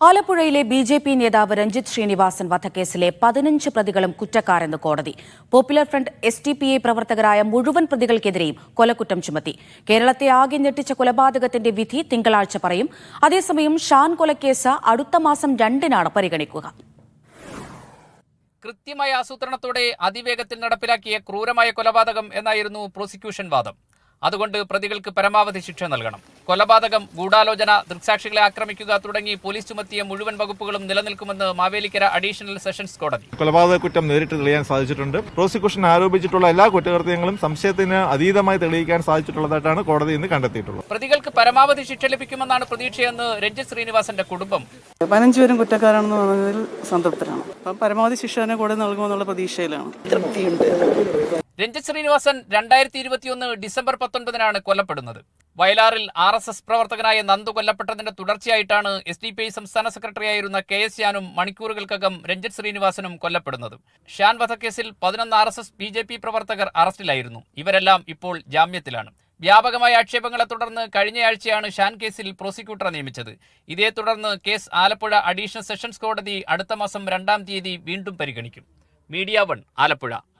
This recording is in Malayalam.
ആലപ്പുഴയിലെ ബി.ജെ.പി. നേതാവ് രഞ്ജിത്ത് ശ്രീനിവാസൻ വധക്കേസിലെ 15 പ്രതികളും കുറ്റക്കാരെന്ന് കോടതി. പോപ്പുലർ ഫ്രണ്ട് എസ്.ടി.പി.ഐ പ്രവർത്തകരായ മുഴുവൻ പ്രതികൾക്കെതിരെയും കൊലക്കുറ്റം ചുമത്തി. കേരളത്തെ ആകെ ഞെട്ടിച്ച കൊലപാതകത്തിന്റെ വിധി തിങ്കളാഴ്ച പറയും. അതേസമയം ഷാൻ കൊലക്കേസ് അടുത്ത മാസം 2-നാണ് പരിഗണിക്കുക. കൃത്യമായ ആസൂത്രണത്തോടെ അതിവേഗത്തിൽ നടപ്പിലാക്കിയ ക്രൂരമായ കൊലപാതകം എന്നായിരുന്നു പ്രോസിക്യൂഷൻ വാദം. അതുകൊണ്ട് പ്രതികൾക്ക് പരമാവധി ശിക്ഷ നൽകണം. കൊലപാതകം, ഗൂഢാലോചന, ദൃക്സാക്ഷികളെ ആക്രമിക്കുക തുടങ്ങി പോലീസ് ചുമത്തിയ മുഴുവൻ വകുപ്പുകളും നിലനിൽക്കുമെന്ന് മാവേലിക്കര അഡീഷണൽ സെഷൻസ് കോടതി. കൊലപാതക കുറ്റം നേരിട്ട് തെളിയാൻ സാധിച്ചിട്ടുണ്ട്. പ്രോസിക്യൂഷൻ ആരോപിച്ചിട്ടുള്ള എല്ലാ കുറ്റകൃത്യങ്ങളും സംശയത്തിന് അതീതമായി തെളിയിക്കാൻ സാധിച്ചിട്ടുള്ളതായിട്ടാണ് കോടതി ഇന്ന് കണ്ടെത്തിയിട്ടുള്ളത്. പ്രതികൾക്ക് പരമാവധി ശിക്ഷ ലഭിക്കുമെന്നാണ് പ്രതീക്ഷയെന്ന് രഞ്ജിത്ത് ശ്രീനിവാസന്റെ കുടുംബം. 15 പേരും കുറ്റക്കാരാണെന്ന് പറഞ്ഞതിൽ സംതൃപ്തരാണ്. പരമാവധി ശിക്ഷ തന്നെ കോടതി നൽകുമെന്നുള്ള പ്രതീക്ഷയിലാണ്. രഞ്ജിത്ത് ശ്രീനിവാസൻ 2021 ഡിസംബർ 19-നാണ് കൊല്ലപ്പെടുന്നത്. വയലാറിൽ RSS പ്രവർത്തകനായ നന്ദു കൊല്ലപ്പെട്ടതിന്റെ തുടർച്ചയായിട്ടാണ് എസ്.ഡി.പി.ഐ സംസ്ഥാന സെക്രട്ടറിയായിരുന്ന KS ഷാനും മണിക്കൂറുകൾക്കകം രഞ്ജിത്ത് ശ്രീനിവാസനും കൊല്ലപ്പെടുന്നത്. ഷാൻ വധക്കേസിൽ 11 RSS ബി.ജെ.പി. പ്രവർത്തകർ അറസ്റ്റിലായിരുന്നു. ഇവരെല്ലാം ഇപ്പോൾ ജാമ്യത്തിലാണ്. വ്യാപകമായ ആക്ഷേപങ്ങളെ തുടർന്ന് കഴിഞ്ഞയാഴ്ചയാണ് ഷാൻ കേസിൽ പ്രോസിക്യൂട്ടറെ നിയമിച്ചത്. ഇതേ തുടർന്ന് കേസ് ആലപ്പുഴ അഡീഷണൽ സെഷൻസ് കോടതി അടുത്ത മാസം 2-ാം തീയതി വീണ്ടും പരിഗണിക്കും. മീഡിയ 1 ആലപ്പുഴ.